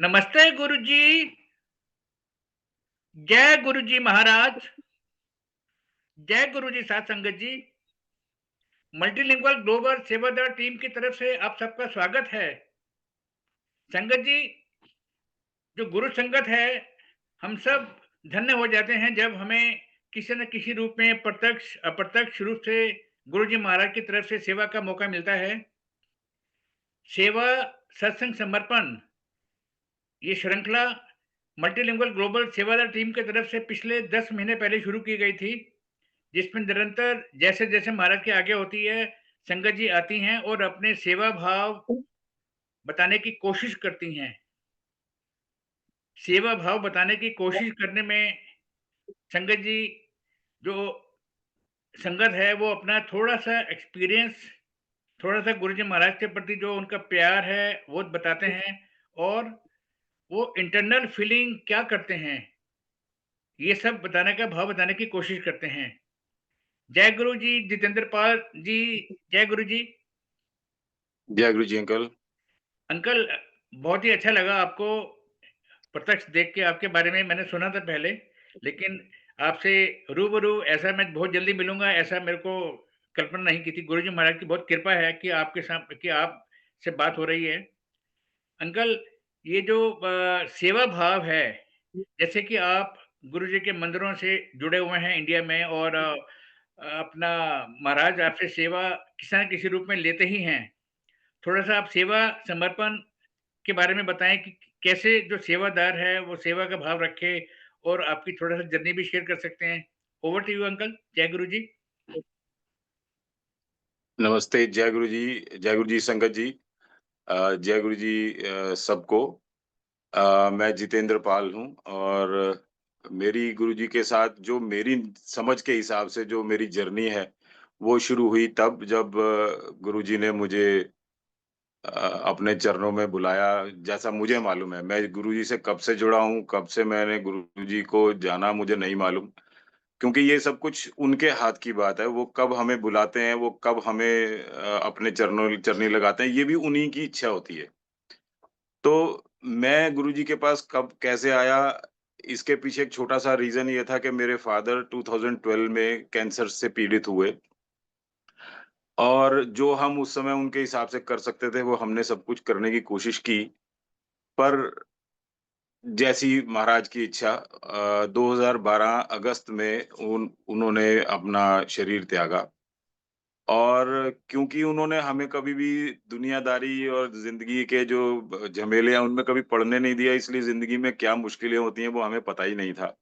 नमस्ते गुरुजी। जय गुरुजी महाराज। जय गुरुजी साथ संगत जी। मल्टीलिंगुअल ग्लोबल सेवादार टीम की तरफ से आप सबका स्वागत है। संगत जी, जो गुरु संगत है, हम सब धन्य हो जाते हैं जब हमें किसी न किसी रूप में प्रत्यक्ष अप्रत्यक्ष रूप से गुरुजी महाराज की तरफ से सेवा का मौका मिलता है। सेवा, सत्संग, समर्पण, ये श्रृंखला मल्टीलिंगुअल ग्लोबल सेवादार टीम की तरफ से पिछले 10 महीने पहले शुरू की गई थी, जिसमें निरंतर जैसे-जैसे महाराज की आज्ञा होती है, संगत जी आती हैं और अपने सेवा भाव बताने की कोशिश करती हैं। सेवा भाव बताने की कोशिश करने में संगत जी, जो संगत है, वो अपना थोड़ा-सा एक्सपीरियंस, थोड़ा-सा गुरुजी महाराज के प्रति जो उनका प्यार है, वो बताते हैं और वो इंटरनल फीलिंग क्या करते हैं, ये सब बताने का भाव बताने की कोशिश करते हैं। जय गुरु जी, जितेंद्र पाल जी, जय गुरु जी। जय गुरु जी अंकल। अंकल, बहुत ही अच्छा लगा आपको प्रत्यक्ष देख के। आपके बारे में मैंने सुना था पहले, लेकिन आपसे रूबरू ऐसा मैं बहुत जल्दी मिलूँगा, ऐसा मेरे को कल्पना नहीं की थी। गुरुजी महाराज की बहुत कृपा है कि आपके साथ कि आपसे बात हो रही है। अंकल, ये जो सेवा भाव है, जैसे कि आप गुरुजी के मंदिरों से जुड़े हुए हैं इंडिया में और अपना महाराज आपसे सेवा किसी न किसी रूप में लेते ही हैं। थोड़ा-सा आप सेवा समर्पण के बारे में बताएँ कि कैसे जो सेवादार है, वो सेवा का भाव रखे और आपकी थोड़ा-सा जर्नी भी शेयर कर सकते हैं। Over to you uncle. जय गुरु जी। नमस्ते, जय गुरु जी संगत जी। जय गुरु जी सबको। मैं जितेंद्र पाल हूँ और मेरी गुरु जी के साथ जो मेरी समझ के हिसाब से जो मेरी जर्नी है, वो शुरू हुई तब जब गुरु जी ने मुझे अपने चरणों में बुलाया। जैसा मुझे मालूम है, मैं गुरु जी से कब से जुड़ा हूँ, कब से मैंने गुरु जी को जाना मुझे नहीं मालूम। क्योंकि ये सब कुछ उनके हाथ की बात है, वो कब हमें बुलाते हैं, वो कब हमें अपने चरणों चरनी लगाते हैं, ये भी उन्हीं की इच्छा होती है। तो मैं गुरुजी के पास कब कैसे आया, इसके पीछे एक छोटा-सा रीज़न ये था कि मेरे फ़ादर 2012 में कैंसर से पीड़ित हुए और जो हम उस समय उनके हिसाब से कर सकते थे, वो हमने सब कुछ करने की कोशिश की। पर जैसी महाराज की इच्छा 2012 अगस्त में उन्होंने अपना शरीर त्यागा। और क्योंकि उन्होंने हमें कभी भी दुनियादारी और ज़िंदगी के जो झमेले हैं, उनमें कभी पड़ने नहीं दिया, इसलिए ज़िंदगी में क्या मुश्किलें होती हैं, वो हमें पता ही नहीं था।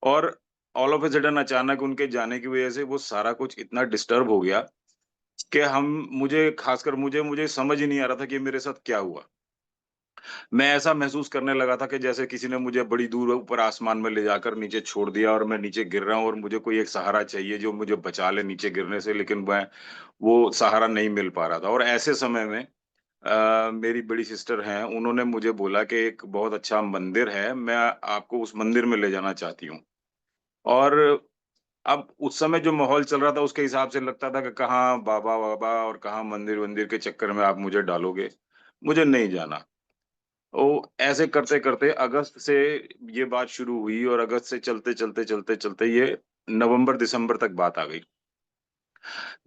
और ऑल ऑफ अ सडन अचानक उनके जाने की वज़ह से वो सारा कुछ इतना डिस्टर्ब हो गया कि हम मुझे ख़ासकर मुझे मुझे समझ ही नहीं आ रहा था कि मेरे साथ क्या हुआ। मैं ऐसा महसूस करने लगा था कि जैसे किसी ने मुझे बड़ी दूर ऊपर आसमान में ले जाकर नीचे छोड़ दिया और मैं नीचे गिर रहा हूँ और मुझे कोई एक सहारा चाहिए जो मुझे बचा ले नीचे गिरने से, लेकिन मैं वो सहारा नहीं मिल पा रहा था। और ऐसे समय में मेरी बड़ी सिस्टर हैं, उन्होंने मुझे बोला कि एक बहुत अच्छा मंदिर है, मैं आपको उस मंदिर में ले जाना चाहती हूँ। और अब उस समय जो माहौल चल रहा था उसके हिसाब से लगता था कि कहाँ बाबा-वाबा और कहाँ मंदिर-वंदिर के चक्कर में आप मुझे डालोगे, मुझे नहीं जाना। तो ऐसे करते-करते अगस्त से ये बात शुरू हुई और अगस्त से चलते ये नवंबर-दिसंबर तक बात आ गई।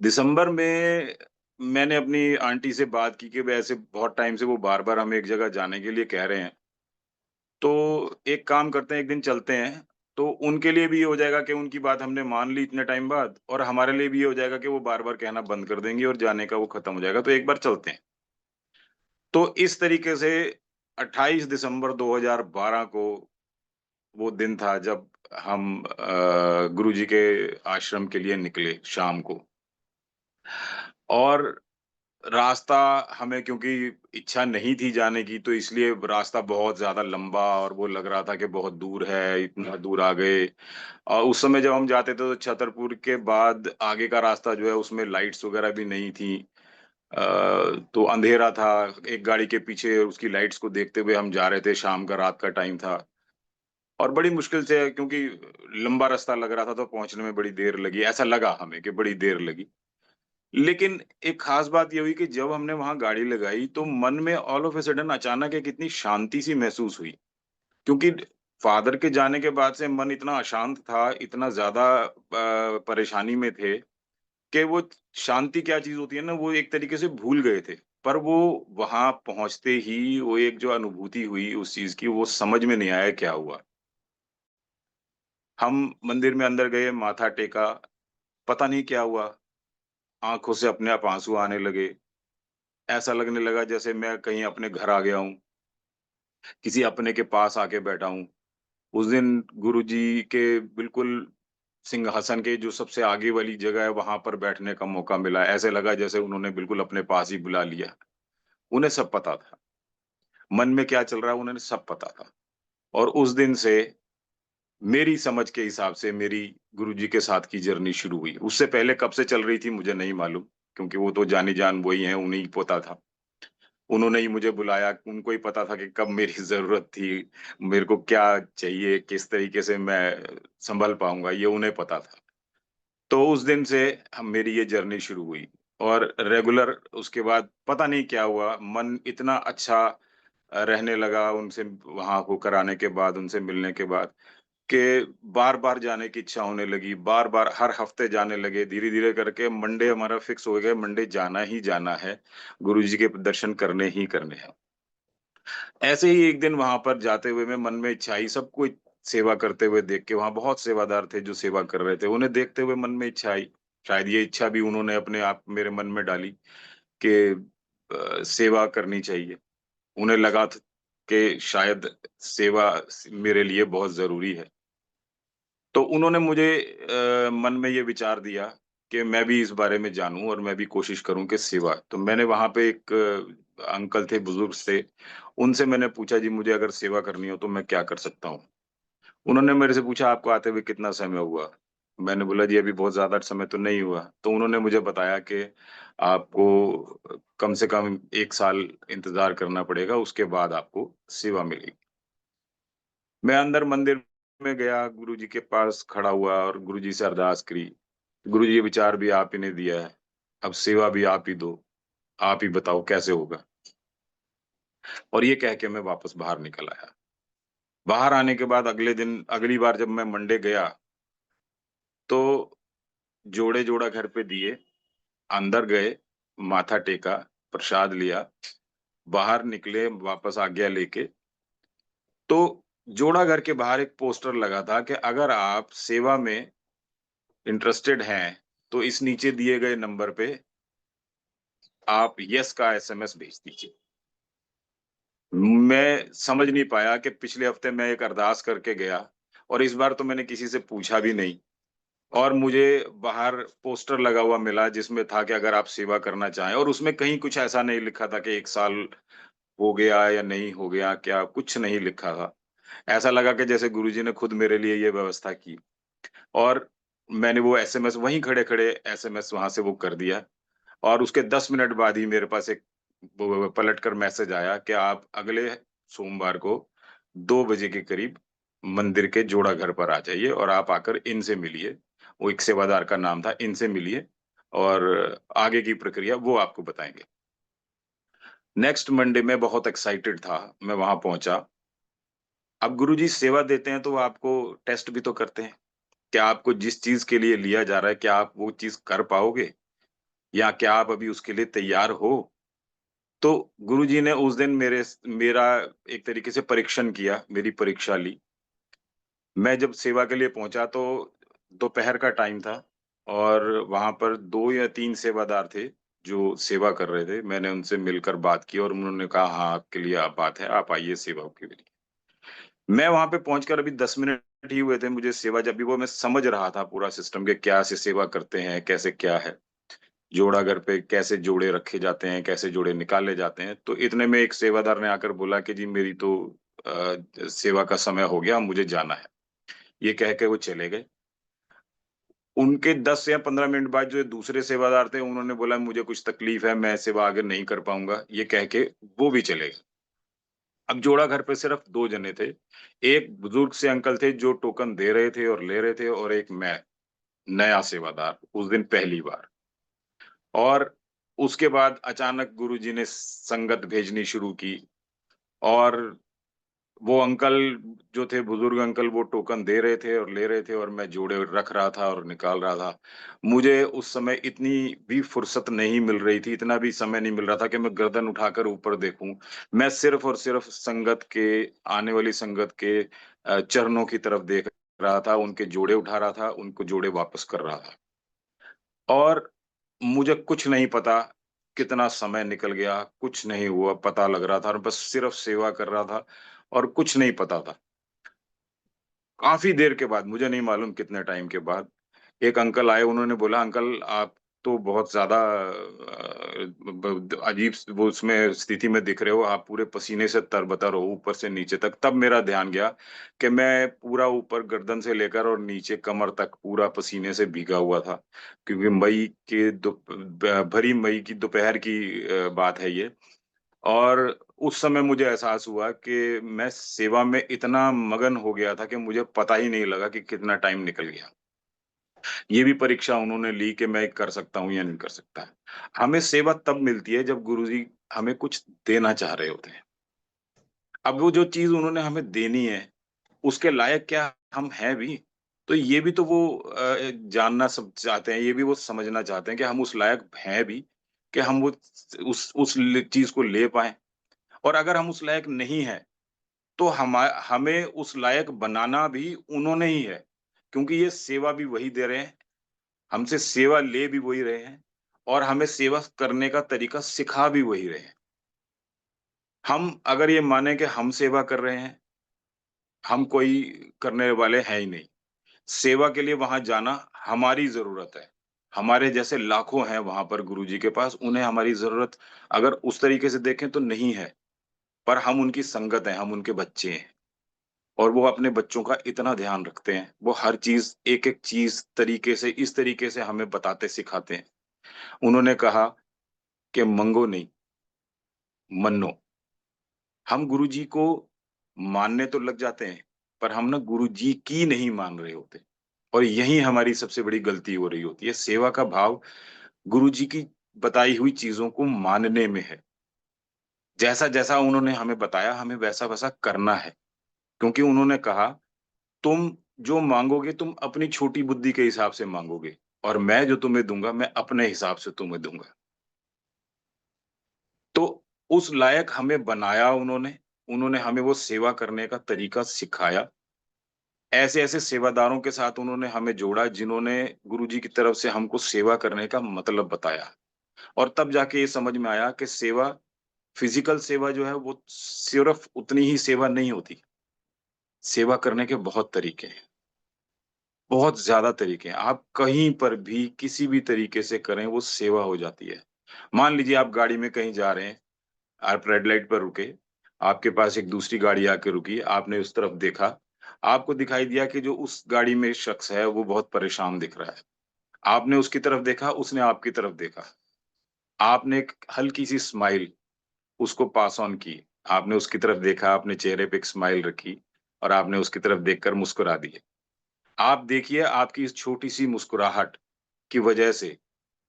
दिसंबर में मैंने अपनी आंटी से बात की कि वैसे बहुत टाइम से वो बार-बार हमें एक जगह जाने के लिए कह रहे हैं। तो एक काम करते हैं, एक दिन चलते हैं। तो उनके लिए भी ये हो जाएगा कि उनकी बात हमने मान ली इतने टाइम बाद और हमारे लिए भी ये हो जाएगा कि वो बार-बार कहना बंद कर देंगी और जाने का वो खत्म हो जाएगा, तो एक बार चलते हैं। तो इस तरीके से 28 दिसंबर 2012 को वो दिन था जब हम गुरुजी के आश्रम के लिए निकले शाम को। और रास्ता हमें क्योंकि इच्छा नहीं थी जाने की, तो इसलिए रास्ता बहुत ज़्यादा लंबा और वो लग रहा था कि बहुत दूर है, इतना दूर आ गए। और उस समय जब हम जाते थे तो छतरपुर के बाद आगे का रास्ता जो है उसमें लाइट्स वगैरह भी नहीं थी। तो अंधेरा था, एक गाड़ी के पीछे उसकी लाइट्स को देखते हुए हम जा रहे थे, शाम का रात का टाइम था। और बड़ी मुश्किल से क्योंकि लंबा रास्ता लग रहा था तो पहुँचने में बड़ी देर लगी, ऐसा लगा हमें कि बड़ी देर लगी। लेकिन एक खास बात ये हुई कि जब हमने वहाँ गाड़ी लगाई तो मन में ऑल ऑफ अ सडन अचानक एक इतनी शांति सी महसूस हुई। क्योंकि फादर के जाने के बाद से मन इतना अशांत था, इतना ज़्यादा परेशानी में थे कि वो शांति क्या चीज़ होती है ना, वो एक तरीके से भूल गए थे। पर वो वहाँ पहुँचते ही वो एक जो अनुभूति हुई उस चीज़ की, वो समझ में नहीं आया क्या हुआ। हम मंदिर में अंदर गए, माथा टेका, पता नहीं क्या हुआ, आँखों से अपने आप आँसू आने लगे। ऐसा लगने लगा जैसे मैं कहीं अपने घर आ गया हूँ, किसी अपने के पास आके बैठा हूँ। उस दिन गुरुजी के बिल्कुल सिंहासन के जो सबसे आगे वाली जगह है, वहाँ पर बैठने का मौका मिला। ऐसे लगा जैसे उन्होंने बिल्कुल अपने पास ही बुला लिया। उन्हें सब पता था, मन में क्या चल रहा है उन्हें सब पता था। और उस दिन से मेरी समझ के हिसाब से मेरी गुरुजी के साथ की जर्नी शुरू हुई। उससे पहले कब से चल रही थी मुझे नहीं मालूम, क्योंकि वो तो जानी-जान वही हैं, उन्हें ही पता था। उन्होंने ही मुझे बुलाया, उनको ही पता था कि कब मेरी ज़रूरत थी, मेरे को क्या चाहिए, किस तरीके से मैं सँभल पाऊँगा, ये उन्हें पता था। तो उस दिन से मेरी ये जर्नी शुरू हुई और रेगुलर उसके बाद पता नहीं क्या हुआ, मन इतना अच्छा रहने लगा उनसे वहाँ होकर आने के बाद, उनसे मिलने के बाद कि बार-बार जाने की इच्छा होने लगी, बार-बार हर हफ्ते जाने लगे, धीरे-धीरे करके मंडे हमारा फिक्स हो गया, मंडे जाना ही जाना है, गुरुजी के दर्शन करने ही करने हैं। ऐसे ही एक दिन वहाँ पर जाते हुए मैं मन में इच्छा आई, सबको सेवा करते हुए देख के, वहाँ बहुत सेवादार थे जो सेवा कर रहे थे, उन्हें देखते हुए मन में इच्छा आई। शायद ये इच्छा भी उन्होंने अपने आप मेरे मन में डाली कि सेवा करनी चाहिए। उन्हें लगा थ कि शायद सेवा मेरे लिए बहुत ज़रूरी है। तो उन्होंने मुझे मन में ये विचार दिया कि मैं भी इस बारे में जानूँ और मैं भी कोशिश करूँ कि सेवा तो मैंने वहाँ पे एक अंकल थे, बुज़ुर्ग थे, उनसे मैंने पूछा जी मुझे अगर सेवा करनी हो तो मैं क्या कर सकता हूँ? उन्होंने मेरे से पूछा आपको आते हुए कितना समय हुआ? मैंने बोला जी अभी बहुत ज़्यादा समय तो नहीं हुआ। तो उन्होंने मुझे बताया कि आपको कम से कम 1 साल इंतज़ार करना पड़ेगा, उसके बाद आपको सेवा मिलेगी। मैं अंदर मंदिर में गया, गुरुजी के पास खड़ा हुआ और गुरुजी से अरदास करी। गुरुजी ये विचार भी आप ही ने दिया है, अब सेवा भी आप ही दो, आप ही बताओ कैसे होगा? और ये कह के मैं वापस बाहर निकल आया। बाहर आने के बाद अगले दिन अगली बार जब मैं मंडे गया, तो जोड़े-जोड़ा घर पे दिए, अंदर गए, माथा टेका, प्रसाद लिया, बाहर निकले वापस आज्ञा लेके, तो जोड़ा घर के बाहर एक पोस्टर लगा था कि अगर आप सेवा में इंटरेस्टेड हैं, तो इस नीचे दिए गए नंबर पे आप येस का एसएमएस भेज दीजिए। मैं समझ नहीं पाया कि पिछले हफ्ते मैं एक अरदास करके गया और इस बार तो मैंने किसी से पूछा भी नहीं और मुझे बाहर पोस्टर लगा हुआ मिला जिसमें था कि अगर आप सेवा करना चाहें और उसमें कहीं कुछ ऐसा नहीं लिखा था कि 1 साल हो गया या नहीं हो गया, क्या कुछ नहीं लिखा था। ऐसा लगा कि जैसे गुरुजी ने खुद मेरे लिए ये व्यवस्था की और मैंने वो एसएमएस वहीं खड़े-खड़े एसएमएस वहाँ से वो कर दिया। और उसके 10 मिनट बाद ही मेरे पास एक व पलट कर मैसेज आया कि आप अगले सोमवार को 2 बजे के करीब मंदिर के जोड़ा घर पर आ जाइए और आप आकर इनसे मिलिए। वो एक सेवादार का नाम था, इनसे मिलिए और आगे की प्रक्रिया वो आपको बताएँगे। नेक्स्ट मंडे मैं बहुत एक्साइटेड था, मैं वहाँ पहुँचा। अब गुरुजी सेवा देते हैं तो वो आपको टेस्ट भी तो करते हैं। क्या आपको जिस चीज़ के लिए लिया जा रहा है, क्या आप वो चीज़ कर पाओगे? या क्या आप अभी उसके लिए तैयार हो? तो गुरुजी ने उस दिन मेरा एक तरीके से परीक्षण किया, मेरी परीक्षा ली। मैं जब सेवा के लिए पहुँचा तो दोपहर का टाइम था और वहाँ पर 2 या 3 सेवादार थे, जो सेवा कर रहे थे। मैंने उनसे मिलकर बात की और उन्होंने कहा, "हाँ, आपके लिए बात है, आप आइए सेवा के लिए।" मैं वहाँ पे पहुँचकर अभी 10 मिनट ही हुए थे मुझे सेवा जब भी वो मैं समझ रहा था पूरा सिस्टम कि क्या से सेवा करते हैं, कैसे क्या है। जोड़ा घर पे कैसे जोड़े रखे जाते हैं, कैसे जोड़े निकाले जाते हैं। तो इतने में एक सेवादार ने आकर बोला कि जी मेरी तो सेवा का समय हो गया, मुझे जाना है। ये कह के वो चले गए। उनके 10 या 15 मिनट बाद जो दूसरे सेवादार थे, उन्होंने बोला मुझे कुछ तकलीफ है, मैं सेवा आगे नहीं कर पाऊँगा। ये कह के वो भी चले गए। अब जोड़ा घर पे सिर्फ 2 जने थे। एक बुजुर्ग से अंकल थे जो टोकन दे रहे थे और ले रहे थे और एक मैं, नया सेवादार, उस दिन पहली बार। और उसके बाद अचानक गुरुजी ने संगत भेजनी शुरू की और वो अंकल जो थे, बुजुर्ग अंकल, वो टोकन दे रहे थे और ले रहे थे और मैं जोड़े रख रहा था और निकाल रहा था। मुझे उस समय इतनी भी फुर्सत नहीं मिल रही थी, इतना भी समय नहीं मिल रहा था कि मैं गर्दन उठाकर ऊपर देखूँ। मैं सिर्फ़ और सिर्फ़ संगत के, आने वाली संगत के चरणों की तरफ देख रहा था, उनके जोड़े उठा रहा था, उनको जोड़े वापस कर रहा था। और मुझे कुछ नहीं पता, कितना समय निकल गया, कुछ नहीं हुआ, पता लग रहा था और बस सिर्फ़ सेवा कर रहा था और कुछ नहीं पता था। काफ़ी देर के बाद, मुझे नहीं मालूम कितने टाइम के बाद, एक अंकल आए, उन्होंने बोला, "अंकल, आप तो बहुत ज़्यादा अजीब वो उसमें स्थिति में दिख रहे हो, आप पूरे पसीने से तरबतर हो ऊपर से नीचे तक।" तब मेरा ध्यान गया कि मैं पूरा ऊपर गर्दन से लेकर और नीचे कमर तक पूरा पसीने से भीगा हुआ था। क्योंकि भरी मई की दोपहर की बात है ये। और उस समय मुझे एहसास हुआ कि मैं सेवा में इतना मगन हो गया था कि मुझे पता ही नहीं लगा कि कितना टाइम निकल गया। ये भी परीक्षा उन्होंने ली कि मैं कर सकता हूँ या नहीं कर सकता। हमें सेवा तब मिलती है जब गुरुजी हमें कुछ देना चाह रहे होते हैं। अब वो जो चीज़ उन्होंने हमें देनी है, उसके लायक क्या हम हैं भी? तो ये भी तो वो जानना सब चाहते हैं, ये भी वो समझना चाहते हैं कि हम उस लायक हैं भी, कि हम वो उस ल चीज़ को ले पाएँ। और अगर हम उस लायक नहीं हैं, तो हमें उस लायक बनाना भी उन्होंने ही है, क्योंकि ये सेवा भी वही दे रहे हैं, हमसे सेवा ले भी वही रहे हैं और हमें सेवा करने का तरीका सिखा भी वही रहे हैं। हम अगर ये माने कि हम सेवा कर रहे हैं, हम कोई करने वाले हैं ही नहीं। सेवा के लिए वहाँ जाना हमारी ज़रूरत है। हमारे जैसे लाखों हैं वहाँ पर गुरुजी के पास, उन्हें हमारी ज़रूरत अगर उस तरीके से देखें तो नहीं है, पर हम उनकी संगत हैं, हम उनके बच्चे हैं। और वो अपने बच्चों का इतना ध्यान रखते हैं। वो हर चीज़, एक-एक चीज़ तरीके से, इस तरीके से हमें बताते सिखाते हैं। उन्होंने कहा कि मंगो नहीं, मन्नो। हम गुरुजी को मानने तो लग जाते हैं, पर हम ना गुरुजी की नहीं मान रहे होते। और यही हमारी सबसे बड़ी गलती हो रही होती है। सेवा का भाव गुरुजी की बताई हुई चीज़ों को मानने में है। जैसा-जैसा उन्होंने हमें बताया, हमें वैसा-वैसा करना है। क्योंकि उन्होंने कहा, तुम जो माँगोगे तुम अपनी छोटी बुद्धि के हिसाब से माँगोगे और मैं जो तुम्हें दूँगा, मैं अपने हिसाब से तुम्हें दूँगा। तो उस लायक हमें बनाया उन्होंने, उन्होंने हमें वो सेवा करने का तरीका सिखाया। ऐसे-ऐसे सेवादारों के साथ उन्होंने हमें जोड़ा जिन्होंने गुरुजी की तरफ से हमको सेवा करने का मतलब बताया। और तब जाके ये समझ में आया कि सेवा, फ़िज़िकल सेवा जो है वो सिर्फ़ उतनी ही सेवा नहीं होती। सेवा करने के बहुत तरीके हैं। बहुत ज़्यादा तरीके हैं। आप कहीं पर भी, किसी भी तरीके से करें, वो सेवा हो जाती है। मान लीजिए आप गाड़ी में कहीं जा रहे हैं, आप रेड लाइट पर रुके, आपके पास एक दूसरी गाड़ी आके रुकी, आपने उस तरफ देखा, आपको दिखाई दिया कि जो उस गाड़ी में शख्स है, वो बहुत परेशान दिख रहा है। आपने उसकी तरफ देखा, उसने आपकी तरफ देखा। आपने एक हल्की-सी स्माइल उसको पास ऑन की। आपने उसकी तरफ देखा, अपने चेहरे पे एक स्माइल रखी और आपने उसकी तरफ देखकर मुस्कुरा दिए। आप देखिए, आपकी इस छोटी-सी मुस्कुराहट की वजह से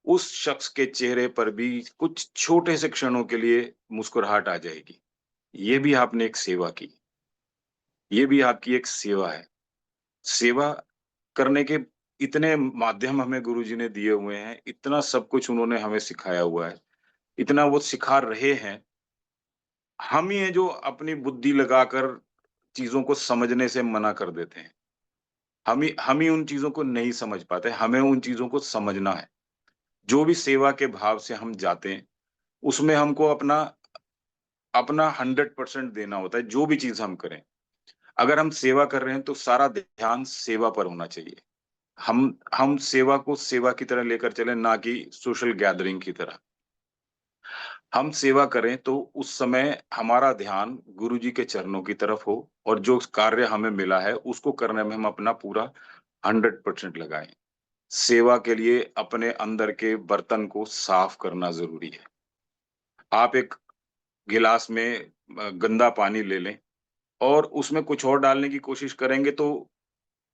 उस शख्स के चेहरे पर भी कुछ छोटे से क्षणों के लिए मुस्कुराहट आ जाएगी। ये भी आपने एक सेवा की। ये भी आपकी एक सेवा है। सेवा करने के इतने माध्यम हमें गुरुजी ने दिए हुए हैं, इतना सब कुछ उन्होंने हमें सिखाया हुआ है, इतना वो सिखा रहे हैं। हम ही हैं जो अपनी बुद्धि लगाकर चीज़ों को समझने से मना कर देते हैं। हम ही उन चीज़ों को नहीं समझ पाते, हमें उन चीज़ों को समझना है। जो भी सेवा के भाव से हम जाते हैं, उसमें हमको अपना अपना 100% देना होता है, जो भी चीज़ हम करें। अगर हम सेवा कर रहे हैं, तो सारा ध्यान सेवा पर होना चाहिए। हम सेवा को सेवा की तरह लेकर चलें, ना कि सोशल गैदरिंग की तरह। हम सेवा करें, तो उस समय हमारा ध्यान गुरुजी के चरणों की तरफ हो और जो कार्य हमें मिला है, उसको करने में हम अपना पूरा 100% लगाएँ। सेवा के लिए अपने अंदर के बर्तन को साफ करना ज़रूरी है। आप एक गिलास में गंदा पानी ले लें और उसमें कुछ और डालने की कोशिश करेंगे तो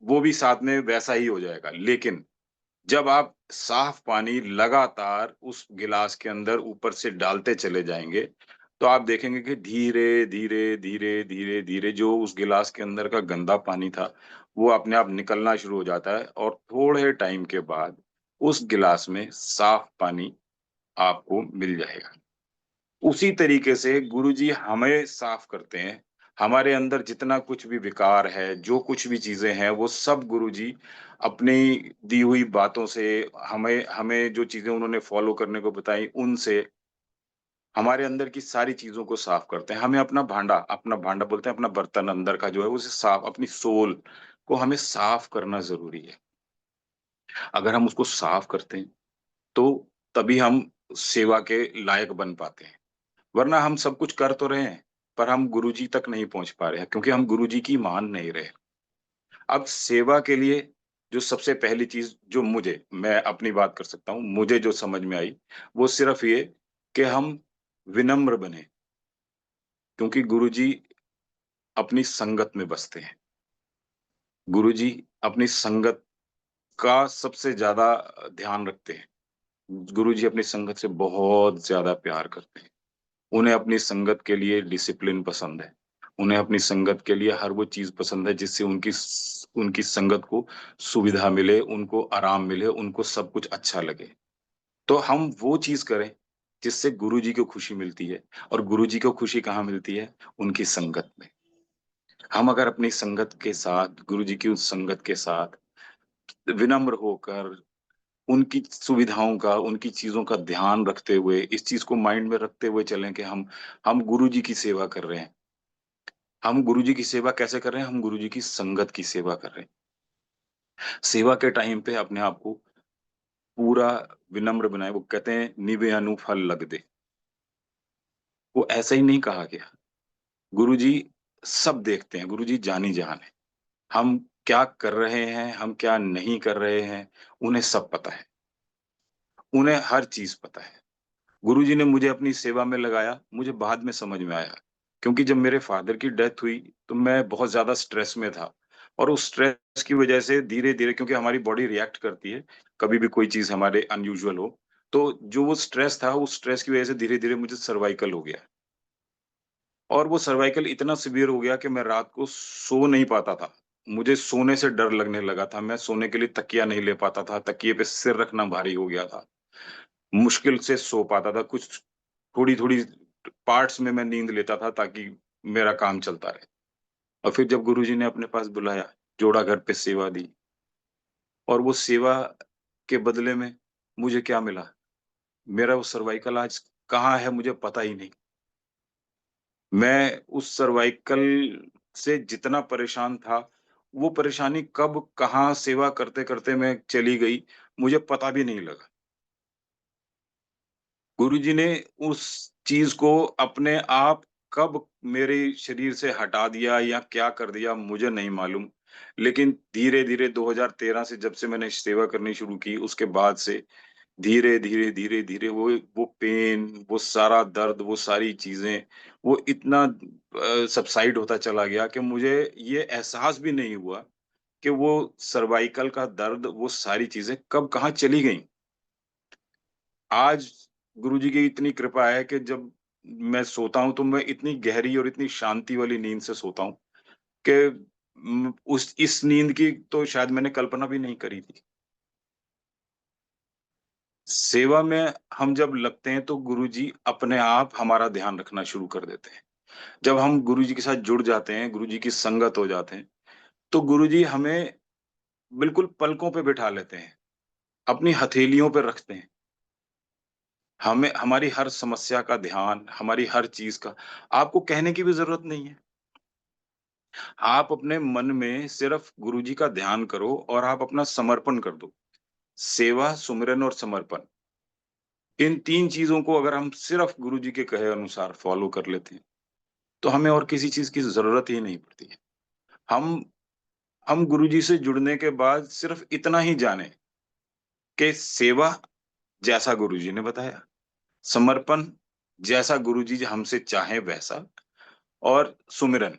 वो भी साथ में वैसा ही हो जाएगा। लेकिन जब आप साफ पानी लगातार उस गिलास के अंदर ऊपर से डालते चले जाएँगे, तो आप देखेंगे कि धीरे, धीरे, धीरे, धीरे, धीरे जो उस गिलास के अंदर का गंदा पानी था, वो अपने आप निकलना शुरू हो जाता है और थोड़े टाइम के बाद उस गिलास में साफ पानी आपको मिल जाएगा। उसी तरीके से गुरुजी हमें साफ करते हैं। हमारे अंदर जितना कुछ भी विकार है, जो कुछ भी चीज़ें हैं, वो सब गुरुजी अपनी दी हुई बातों से हमें हमें जो चीज़ें उन्होंने फ़ॉलो करने को बताई, उनसे हमारे अंदर की सारी चीज़ों को साफ करते हैं। हमें अपना भांडा बोलते हैं, अपना बर्तन अंदर का जो है, उसे साफ अपनी सोल को हमें साफ करना ज़रूरी है। अगर हम उसको साफ करते हैं, तो तभी हम सेवा के लायक बन पाते हैं। वरना हम सब कुछ कर तो रहे हैं, पर हम गुरुजी तक नहीं पहुँच पा रहे हैं, क्योंकि हम गुरुजी की मान नहीं रहे। अब सेवा के लिए जो सबसे पहली चीज़ जो मैं अपनी बात कर सकता हूँ, मुझे जो समझ में आई, वो सिर्फ़ ये कि हम विनम्र बनें, क्योंकि गुरुजी अपनी संगत में बसते हैं। गुरुजी अपनी संगत का सबसे ज़्यादा ध्यान रखते हैं। गुरुजी अपनी संगत से बहुत ज़्यादा प्यार करते हैं। उन्हें अपनी संगत के लिए डिसिप्लिन पसंद है। उन्हें अपनी संगत के लिए हर वो चीज़ पसंद है जिससे उनकी संगत को सुविधा मिले, उनको आराम मिले, उनको सब कुछ अच्छा लगे। तो हम वो चीज़ करें जिससे गुरुजी को खुशी मिलती है और गुरुजी को खुशी कहाँ मिलती है? उनकी संगत में। हम अगर अपनी संगत के साथ, गुरुजी की उस संगत के साथ विनम्र होकर उनकी सुविधाओं का, उनकी चीज़ों का ध्यान रखते हुए, इस चीज़ को माइंड में रखते हुए चलें कि हम गुरुजी की सेवा कर रहे हैं। हम गुरुजी की सेवा कैसे कर रहे हैं? हम गुरुजी की संगत की सेवा कर रहे हैं। सेवा के टाइम पे अपने आप को पूरा विनम्र बनाएँ, वो कहते हैं "निभे अनु फल लग दे"। वो ऐसे ही नहीं कहा गया। गुरुजी सब देखते हैं, गुरुजी जानी-जान है। हम क्या कर रहे हैं, हम क्या नहीं कर रहे हैं, उन्हें सब पता है। उन्हें हर चीज़ पता है। गुरुजी ने मुझे अपनी सेवा में लगाया, मुझे बाद में समझ में आया। क्योंकि जब मेरे फ़ादर की डेथ हुई, तो मैं बहुत ज़्यादा स्ट्रेस में था और उस स्ट्रेस की वज़ह से धीरे-धीरे क्योंकि हमारी बॉडी रिएक्ट करती है, कभी भी कोई चीज़ हमारे अनयूजुअल हो, तो जो वो स्ट्रेस था, उस स्ट्रेस की वज़ह से धीरे-धीरे मुझे सर्वाइकल हो गया और वो सर्वाइकल इतना सीवियर हो गया कि मैं रात को सो नहीं पाता था। मुझे सोने से डर लगने लगा था, मैं सोने के लिए तकिया नहीं ले पाता था, तकिए पे सिर रखना भारी हो गया था। मुश्किल से सो पाता था, कुछ थोड़ी-थोड़ी पार्ट्स में मैं नींद लेता था ताकि मेरा काम चलता रहे। और फिर जब गुरुजी ने अपने पास बुलाया, जोड़ा घर पे सेवा दी और वो सेवा के बदले में मुझे क्या मिला? मेरा वो सर्वाइकल आज कहाँ है मुझे पता ही नहीं। मैं उस सर्वाइकल से जितना परेशान था, वो परेशानी कब कहाँ सेवा करते-करते मैं चली गई, मुझे पता भी नहीं लगा। गुरुजी ने उस चीज़ को अपने आप कब मेरे शरीर से हटा दिया या क्या कर दिया मुझे नहीं मालूम। लेकिन धीरे-धीरे 2013 से जब से मैंने सेवा करनी शुरू की उसके बाद से धीरे-धीरे, धीरे-धीरे वो पेन, वो सारा दर्द, वो सारी चीज़ें, वो इतना सबसाइड होता चला गया कि मुझे ये एहसास भी नहीं हुआ कि वो सर्वाइकल का दर्द, वो सारी चीज़ें कब कहाँ चली गईं। आज गुरुजी की इतनी कृपा है कि जब मैं सोता हूँ, तो मैं इतनी गहरी और इतनी शांति वाली नींद से सोता हूँ कि उस इस नींद की तो शायद मैंने कल्पना भी नहीं करी थी। सेवा में हम जब लगते हैं, तो गुरुजी अपने आप हमारा ध्यान रखना शुरू कर देते हैं। जब हम गुरुजी के साथ जुड़ जाते हैं, गुरुजी की संगत हो जाते हैं, तो गुरुजी हमें बिल्कुल पलकों पे बिठा लेते हैं, अपनी हथेलियों पे रखते हैं। हमें हमारी हर समस्या का ध्यान, हमारी हर चीज़ का आपको कहने की भी ज़रूरत नहीं है। आप अपने मन में सिर्फ़ गुरुजी का ध्यान करो और आप अपना समर्पण कर दो। सेवा, सुमिरन और समर्पण, इन 3 चीज़ों को अगर हम सिर्फ़ गुरुजी के कहे अनुसार फ़ॉलो कर लेते हैं, तो हमें और किसी चीज़ की ज़रूरत ही नहीं पड़ती है। हम हम गुरुजी से जुड़ने के बाद सिर्फ़ इतना ही जानें कि सेवा जैसा गुरुजी ने बताया, समर्पण जैसा गुरुजी हमसे चाहें वैसा और सुमिरन,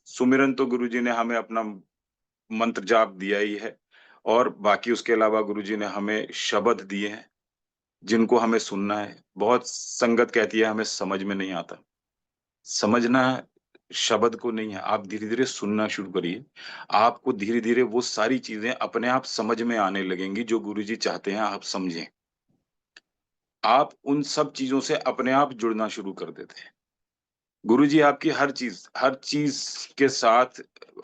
सुमिरन तो गुरुजी ने हमें अपना मंत्र जाप दिया ही है और बाकी उसके अलावा गुरुजी ने हमें शब्द दिए हैं, जिनको हमें सुनना है। बहुत संगत कहती है हमें समझ में नहीं आता। समझना शब्द को नहीं है, आप धीरे-धीरे सुनना शुरू करिए। आपको धीरे-धीरे वो सारी चीज़ें अपने आप समझ में आने लगेंगी जो गुरुजी चाहते हैं आप समझें। आप उन सब चीज़ों से अपने आप जुड़ना शुरू कर देते हैं। गुरुजी आपकी हर चीज़ के साथ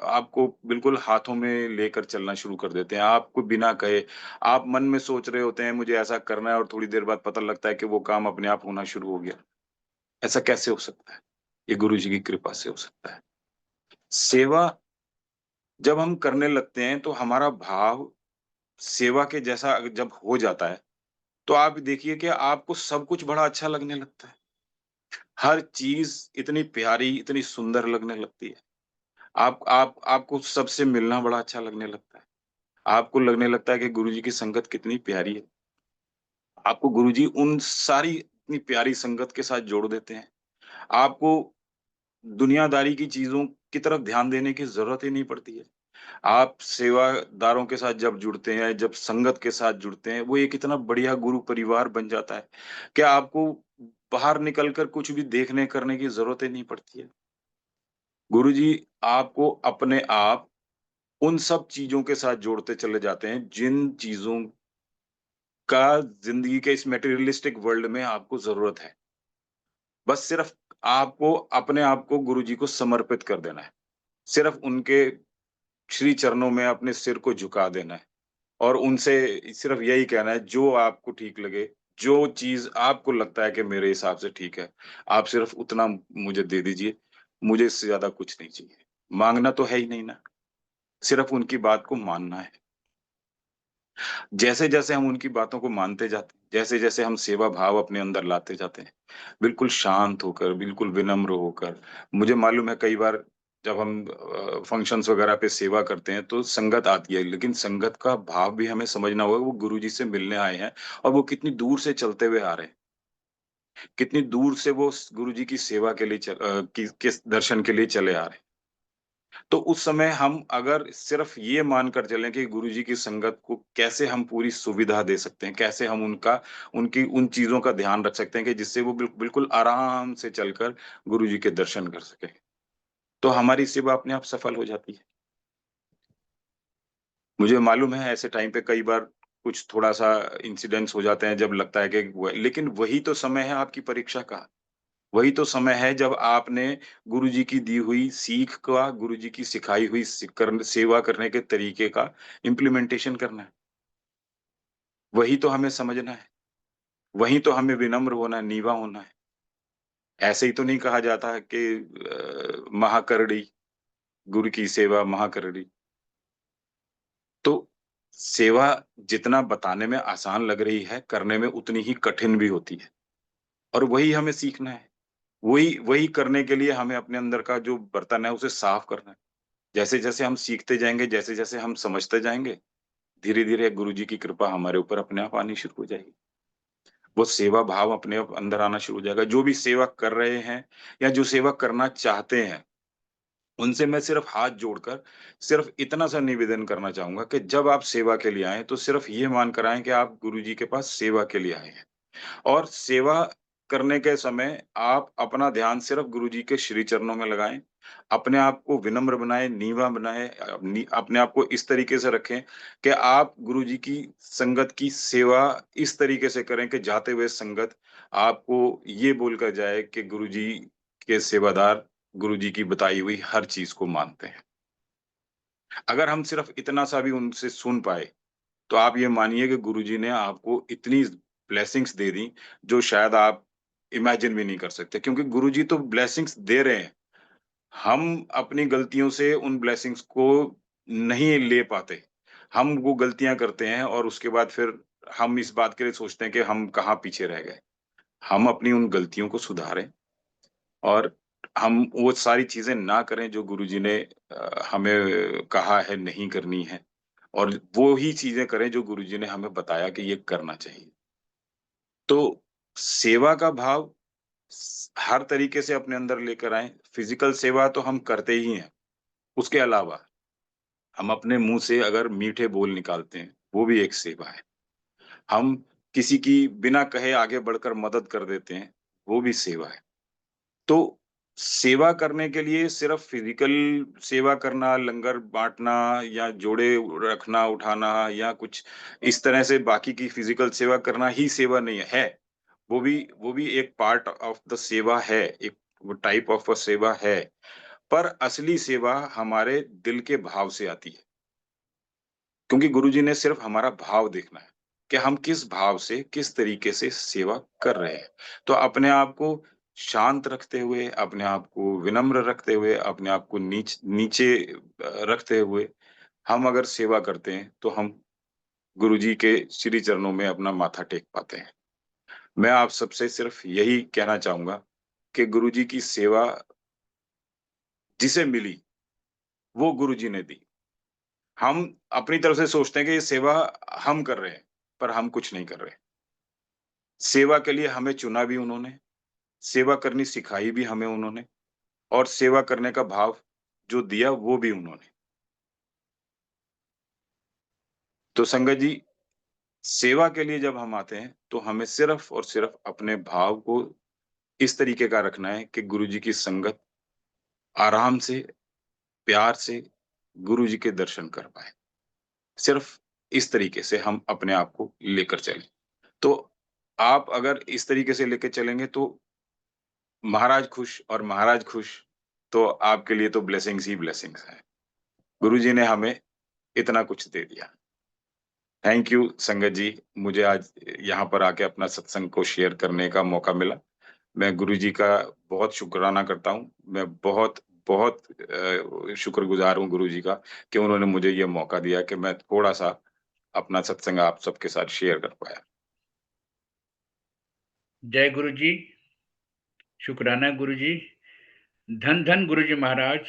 आपको बिल्कुल हाथों में लेकर चलना शुरू कर देते हैं। आपको बिना कहे आप मन में सोच रहे होते हैं मुझे ऐसा करना है और थोड़ी देर बाद पता लगता है कि वो काम अपने आप होना शुरू हो गया। ऐसा कैसे हो सकता है? ये गुरुजी की कृपा से हो सकता है। सेवा जब हम करने लगते हैं तो हमारा भाव सेवा के जैसा जब हो जाता है, तो आप देखिए कि आपको सब कुछ बड़ा अच्छा लगने लगता है। हर चीज़ इतनी प्यारी, इतनी सुंदर लगने लगती है। आपको सबसे मिलना बड़ा अच्छा लगने लगता है। आपको लगने लगता है कि गुरुजी की संगत कितनी प्यारी है। आपको गुरुजी उन सारी इतनी प्यारी संगत के साथ जोड़ देते हैं। आपको दुनियादारी की चीज़ों की तरफ ध्यान देने की ज़रूरत ही नहीं पड़ती है। आप सेवादारों के साथ जब जुड़ते हैं, जब संगत के साथ जुड़ते हैं, वो एक इतना बढ़िया गुरु परिवार बन जाता है कि आपको बाहर निकल कर कुछ भी देखने करने की ज़रूरत ही नहीं पड़ती है। गुरुजी आपको अपने आप उन सब चीज़ों के साथ जोड़ते चले जाते हैं, जिन चीज़ों का ज़िंदगी के इस मटेरियलिस्टिक वर्ल्ड में आपको ज़रूरत है। बस सिर्फ़ आपको अपने आप को गुरुजी को समर्पित कर देना है। सिर्फ़ उनके श्री चरणों में अपने सिर को झुका देना है और उनसे सिर्फ़ यही कहना है, जो आपको ठीक लगे, जो चीज़ आपको लगता है कि मेरे हिसाब से ठीक है, आप सिर्फ़ उतना मुझे दे दीजिए, मुझे इससे ज़्यादा कुछ नहीं चाहिए। माँगना तो है ही नहीं ना, सिर्फ़ उनकी बात को मानना है। जैसे-जैसे हम उनकी बातों को मानते जाते हैं, जैसे-जैसे हम सेवा भाव अपने अंदर लाते जाते हैं, बिल्कुल शांत होकर, बिल्कुल विनम्र होकर, मुझे मालूम है कई बार जब हम फंक्शन्स वगैरह पे सेवा करते हैं तो संगत आती है, लेकिन संगत का भाव भी हमें समझना होगा, वो गुरुजी से मिलने आए हैं और वो कितनी दूर से चलते हुए आ रहे हैं। कितनी दूर से वो स गुरुजी की सेवा के लिए के दर्शन के लिए चले आ रहे हैं। तो उस समय हम अगर सिर्फ ये मानकर चलें कि गुरुजी की संगत को कैसे हम पूरी सुविधा दे सकते हैं, कैसे हम उनकी उन चीज़ों का ध्यान रख सकते हैं कि जिससे वो बिल्कुल आराम से चलकर गुरुजी के दर्शन कर सकें। तो हमारी सेवा अपने आप सफल हो जाती है। मुझे मालूम है ऐसे टाइम पे कई बार कुछ थोड़ा-सा इंसिडेंट्स हो जाते हैं जब लगता है कि व लेकिन वही तो समय है आपकी परीक्षा का। वही तो समय है जब आपने गुरुजी की दी हुई सीख का, गुरुजी की सिखाई हुई सेवा करने के तरीके का इम्प्लीमेंटेशन करना है। वही तो हमें समझना है, वही तो हमें विनम्र होना है, नीवा होना है। ऐसे ही तो नहीं कहा जाता है कि महाकरणी, गुरु की सेवा महाकरणी। तो सेवा जितना बताने में आसान लग रही है, करने में उतनी ही कठिन भी होती है और वही हमें सीखना है। वही वही करने के लिए हमें अपने अंदर का जो बर्तन है, उसे साफ करना है। जैसे-जैसे हम सीखते जाएँगे, जैसे-जैसे हम समझते जाएँगे, धीरे-धीरे गुरुजी की कृपा हमारे ऊपर अपने आप आनी शुरू हो जाएगी। वो सेवा भाव अपने आप अंदर आना शुरू हो जाएगा। जो भी सेवा कर रहे हैं या जो सेवा करना चाहते हैं, उनसे मैं सिर्फ़ हाथ जोड़कर सिर्फ़ इतना-सा निवेदन करना चाहूँगा कि जब आप सेवा के लिए आएँ, तो सिर्फ़ ये मानकर आएँ कि आप गुरुजी के पास सेवा के लिए आए हैं। और सेवा करने के समय आप अपना ध्यान सिर्फ़ गुरुजी के श्री चरणों में लगाएँ। अपने आप को विनम्र बनाएँ, नीवा बनाएँ, अपने आप को इस तरीके से रखें कि आप गुरुजी की संगत की सेवा इस तरीके से करें कि जाते हुए संगत आपको ये बोलकर जाए कि गुरुजी के सेवादार गुरुजी की बताई हुई हर चीज़ को मानते हैं। अगर हम सिर्फ़ इतना-सा भी उनसे सुन पाए तो आप ये मानिए कि गुरुजी ने आपको इतनी ब्लेसिंग्स दे दी, जो शायद आप इमेजिन भी नहीं कर सकते क्योंकि गुरुजी तो ब्लेसिंग्स दे रहे हैं। हम अपनी गलतियों से उन ब्लेसिंग्स को नहीं ले पाते। हम वो गलतियाँ करते हैं और उसके बाद फिर हम इस बात के लिए सोचते हैं कि हम कहाँ पीछे रह गए। हम अपनी उन गलतियों को सुधारें और हम वो सारी चीज़ें ना करें जो गुरुजी ने हमें कहा है नहीं करनी है और वो ही चीज़ें करें जो गुरुजी ने हमें बताया कि ये करना चाहिए। तो सेवा का भाव हर तरीके से अपने अंदर लेकर आएँ। फिज़िकल सेवा तो हम करते ही हैं, उसके अलावा हम अपने मुँह से अगर मीठे बोल निकालते हैं, वो भी एक सेवा है। हम किसी की बिना कहे आगे बढ़कर मदद कर देते हैं, वो भी सेवा है। तो सेवा करने के लिए सिर्फ़ फ़िज़िकल सेवा करना, लंगर बाँटना या जोड़े रखना, उठाना या कुछ इस तरह से बाकी की फ़िज़िकल सेवा करना ही सेवा नहीं है। वो भी एक पार्ट ऑफ द सेवा है, एक वो टाइप ऑफ अ सेवा है। पर असली सेवा हमारे दिल के भाव से आती है। क्योंकि गुरुजी ने सिर्फ़ हमारा भाव देखना है, कि हम किस भाव से, किस तरीके से सेवा कर रहे हैं। तो अपने आप को शांत रखते हुए, अपने आप को विनम्र रखते हुए, अपने आप को नीचे रखते हुए, हम अगर सेवा करते हैं, तो हम गुरुजी के श्री चरणों में अपना माथा टेक पाते हैं। मैं आप सबसे सिर्फ़ यही कहना चाहूँगा कि गुरुजी की सेवा जिसे मिली, वो गुरुजी ने दी। हम अपनी तरफ से सोचते हैं कि ये सेवा हम कर रहे हैं, पर हम कुछ नहीं कर रहे। सेवा के लिए हमें चुना भी उन्होंने, सेवा करनी सिखाई भी हमें उन्होंने और सेवा करने का भाव जो दिया वो भी उन्होंने। तो संगत जी, सेवा के लिए जब हम आते हैं, तो हमें सिर्फ़ और सिर्फ़ अपने भाव को इस तरीके का रखना है कि गुरुजी की संगत आराम से, प्यार से गुरुजी के दर्शन कर पाएँ। सिर्फ़ इस तरीके से हम अपने आप को लेकर चलें। तो आप अगर इस तरीके से लेके चलेंगे तो महाराज खुश और महाराज खुश, तो आपके लिए तो ब्लेसिंग्स ही ब्लेसिंग्स हैं। गुरुजी ने हमें इतना कुछ दे दिया। थैंक यू संगत जी, मुझे आज यहाँ पर आके अपना सत्संग को शेयर करने का मौका मिला। मैं गुरुजी का बहुत शुकराना करता हूँ। मैं बहुत शुक्रगुज़ार हूँ गुरुजी का कि उन्होंने मुझे ये मौका दिया कि मैं थोड़ा-सा अपना सत्संग आप सबके साथ शेयर कर पाया। जय गुरु जी, शुकराना गुरु जी, धन धन गुरु जी महाराज,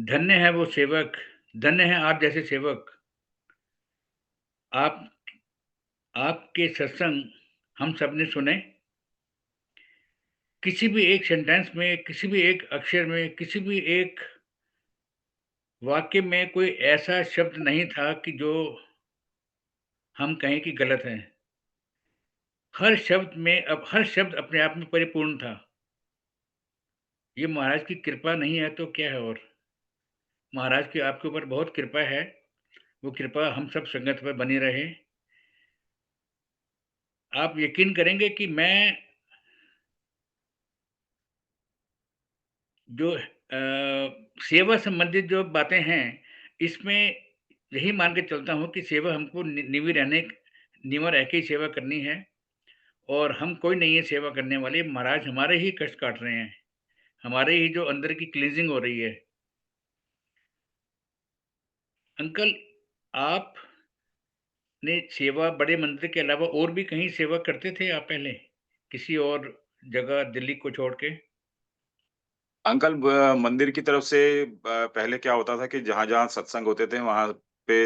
धन्य है वो सेवक, धन्य है आप जैसे सेवक। आप आपके सत्संग हम सबने सुने। किसी भी एक सेंटेंस में, किसी भी एक अक्षर में, किसी भी एक वाक्य में कोई ऐसा शब्द नहीं था कि जो हम कहें कि गलत है। हर शब्द अपने आप में परिपूर्ण था। ये महाराज की कृपा नहीं है तो क्या है और? महाराज की आपके ऊपर बहुत कृपा है, वो कृपा हम सब संगत पे बनी रहे। आप यकीन करेंगे कि मैं जो सेवा संबंधित जो बातें हैं, इसमें यही मान के चलता हूँ कि सेवा हमको निवा रह के ही सेवा करनी है और हम कोई नहीं है सेवा करने वाले, महाराज हमारे ही कष्ट काट रहे हैं, हमारे ही जो अंदर की क्लींजिंग हो रही है। अंकल, आपने सेवा बड़े मंदिर के अलावा और भी कहीं सेवा करते थे आप पहले? किसी और जगह दिल्ली को छोड़ के? अंकल मंदिर की तरफ से पहले क्या होता था कि जहाँ-जहाँ सत्संग होते थे वहाँ पे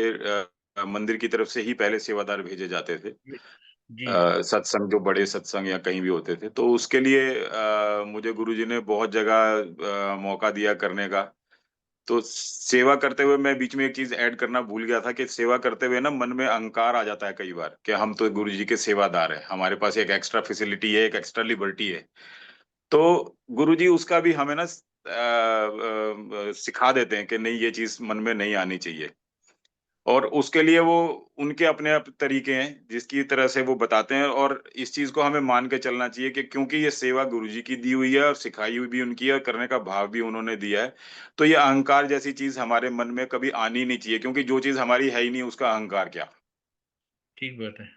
मंदिर की तरफ से ही पहले सेवादार भेजे जाते थे। जी, सत्संग जो बड़े सत्संग या कहीं भी होते थे, तो उसके लिए मुझे गुरुजी ने बहुत जगह मौका दिया करने का। तो सेवा करते हुए मैं बीच में एक चीज़ ऐड करना भूल गया था कि सेवा करते हुए ना मन में अहंकार आ जाता है कई बार कि हम तो गुरुजी के सेवादार हैं, हमारे पास एक एक्स्ट्रा फैसिलिटी है, एक एक्स्ट्रा लिबर्टी है। तो गुरुजी उसका भी हमें ना सिखा देते हैं कि नहीं ये चीज़ मन में नहीं आनी चाहिए। और उसके लिए वो उनके अपने तरीके हैं, जिसकी तरह से वो बताते हैं और इस चीज़ को हमें मान के चलना चाहिए कि क्योंकि ये सेवा गुरुजी की दी हुई है और सिखाई हुई भी उनकी है और करने का भाव भी उन्होंने दिया है। तो ये अहंकार जैसी चीज़ हमारे मन में कभी आनी नहीं चाहिए क्योंकि जो चीज़ हमारी है ही नहीं उसका अहंकार क्या? ठीक बात है।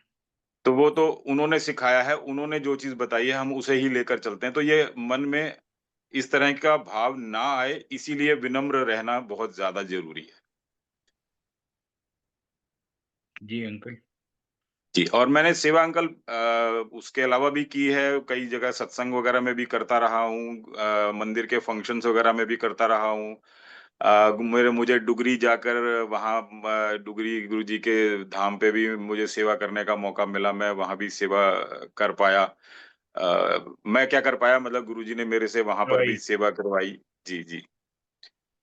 तो वो तो उन्होंने सिखाया है, उन्होंने जो चीज़ बताई है हम उसे ही लेकर चलते हैं। तो ये मन में इस तरह का भाव ना आए इसीलिए विनम्र रहना बहुत ज़्यादा ज़रूरी है। जी, अंकल। जी, और मैंने सेवा अंकल उसके अलावा भी की है, कई जगह सत्संग वगैरह में भी करता रहा हूँ मंदिर के फंक्शन्स वगैरह में भी करता रहा हूँ। मेरे मुझे डुगरी जाकर वहाँ डुगरी गुरुजी के धाम पे भी मुझे सेवा करने का मौका मिला, मैं वहाँ भी सेवा कर पाया। मैं क्या कर पाया मतलब गुरुजी ने मेरे से वहाँ पर भी दवाई। सेवा करवाई। जी, जी।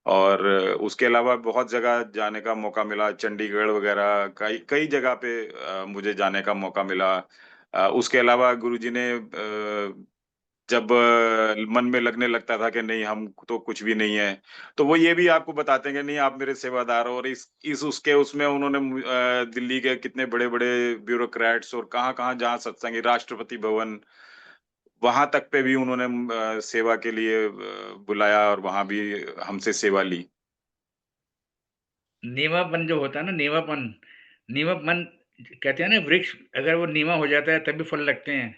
और उसके अलावा बहुत जगह जाने का मौका मिला, चंडीगढ़ वगैरह कई कई जगह पे मुझे जाने का मौका मिला। उसके अलावा गुरुजी ने जब मन में लगने लगता था कि नहीं हम तो कुछ भी नहीं है, तो वो ये भी आपको बताते हैं कि नहीं आप मेरे सेवादार हो और इस उसके उसमें उन्होंने दिल्ली के कितने बड़े-बड़े ब्यूरोक्रेट्स और कहाँ-कहाँ जहाँ सत्संग राष्ट्रपति भवन, वहाँ तक पे भी उन्होंने सेवा के लिए बुलाया और वहाँ भी हमसे सेवा ली। नीवापन जो होता है ना, नीवापन कहते हैं ना, वृक्ष अगर वो नीवा हो जाता है तभी फल लगते हैं।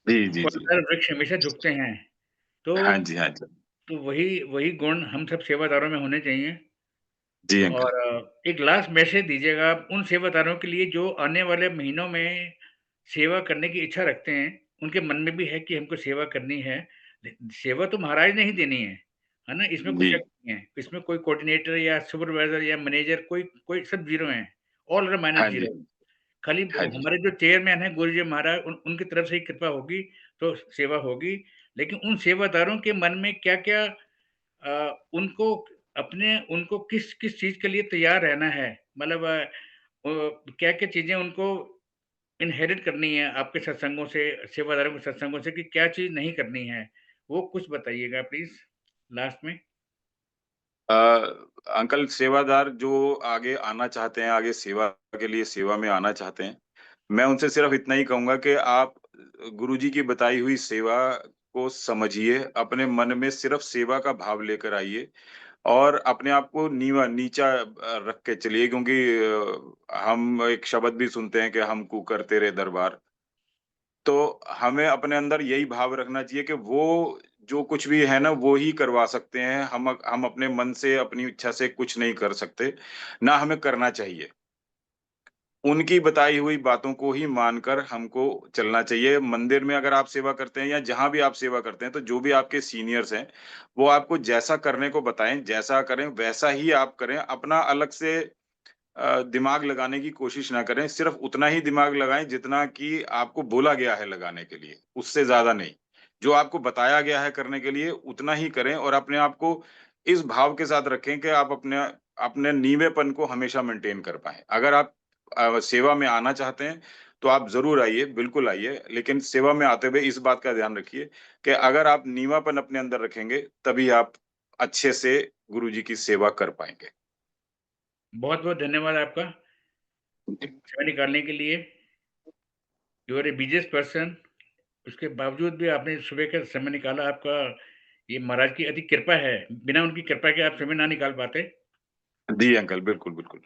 जी, जी, जी। फलदार वृक्ष हमेशा झुकते हैं। तो हाँ जी, हाँ जी। तो वही वही गुण हम सब सेवादारों में होने चाहिए। जी, अंकल। और एक लास्ट मैसेज दीजिएगा आप उन सेवादारों के लिए जो आने वाले महीनों में सेवा करने की इच्छा रखते हैं, उनके मन में भी है कि हमको सेवा करनी है। सेवा तो महाराज ने ही देनी है ना? इसमें कोई जी। शक नहीं है। इसमें कोई कोऑर्डिनेटर या सुपरवाइज़र या मैनेजर कोई कोई सब ज़ीरो हैं, ऑल आर माइनस हाँ जी। ज़ीरो। खाली हाँ जी। हमारे जो चेयरमैन हैं गुरुजी महाराज उनकी तरफ से ही कृपा होगी, तो सेवा होगी। लेकिन उन सेवादारों के मन में क्या-क्या उनको उनको किस-किस चीज़ के लिए तैयार रहना है? मतलब क्या-क्या चीज़ें उनको इनहेरिट करनी है आपके सत्संगों से, सेवादारों के सत्संगों से कि क्या चीज़ नहीं करनी है? वो कुछ बताइएगा प्लीज़ लास्ट में। अ, अंकल सेवादार जो आगे आना चाहते हैं, आगे सेवा के लिए सेवा में आना चाहते हैं, मैं उनसे सिर्फ़ इतना ही कहूँगा कि आप गुरुजी की बताई हुई सेवा को समझिए, अपने मन में सिर्फ़ सेवा का भाव लेकर आइए और अपने आप को नीचा रख के चलिए क्योंकि हम एक शब्द भी सुनते हैं कि हम कुकर तेरे दरबार। तो हमें अपने अंदर यही भाव रखना चाहिए कि वो जो कुछ भी है ना, वो ही करवा सकते हैं। हम अपने मन से, अपनी इच्छा से कुछ नहीं कर सकते, ना हमें करना चाहिए। उनकी बताई हुई बातों को ही मानकर हमको चलना चाहिए। मंदिर में अगर आप सेवा करते हैं या जहाँ भी आप सेवा करते हैं, तो जो भी आपके सीनियर्स हैं, वो आपको जैसा करने को बताएँ, जैसा करें वैसा ही आप करें। अपना अलग से दिमाग लगाने की कोशिश ना करें, सिर्फ़ उतना ही दिमाग लगाएँ जितना कि आपको बोला गया है लगाने के लिए, उससे ज़्यादा नहीं। जो आपको बताया गया है करने के लिए उतना ही करें और अपने आप को इस भाव के साथ रखें कि आप अपने अपने नीवेपन को हमेशा मेंटेन कर पाएँ। अगर आप सेवा में आना चाहते हैं, तो आप ज़रूर आइए, बिल्कुल आइए, लेकिन सेवा में आते हुए इस बात का ध्यान रखिए कि अगर आप नीवापन अपने अंदर रखेंगे, तभी आप अच्छे से गुरुजी की सेवा कर पाएँगे। बहुत-बहुत धन्यवाद आपका समय निकालने के लिए। यू आर ए बिज़ीएस्ट पर्सन उसके बावजूद भी आपने सुबह का समय निकाला। आपका ये महाराज की अति कृपा है। बिना उनकी कृपा के आप समय ना निकाल पाते। जी, अंकल, बिल्कुल, बिल्कुल।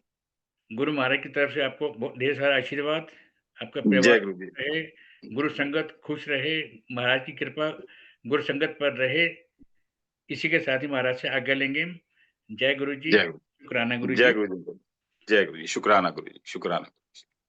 गुरु महाराज की तरफ से आपको ढेर सारा आशीर्वाद। आपका परिवार जय गुरु जी। खुश रहे, गुरु संगत खुश रहे, महाराज की कृपा गुरु संगत पर रहे। इसी के साथ ही महाराज से आज्ञा लेंगे। जय गुरु जी, जय गुरु। शुकराना गुरु जय जी। गुरु जी। जय गुरु जी। शुक्राना गुरु जी, शुक्राना।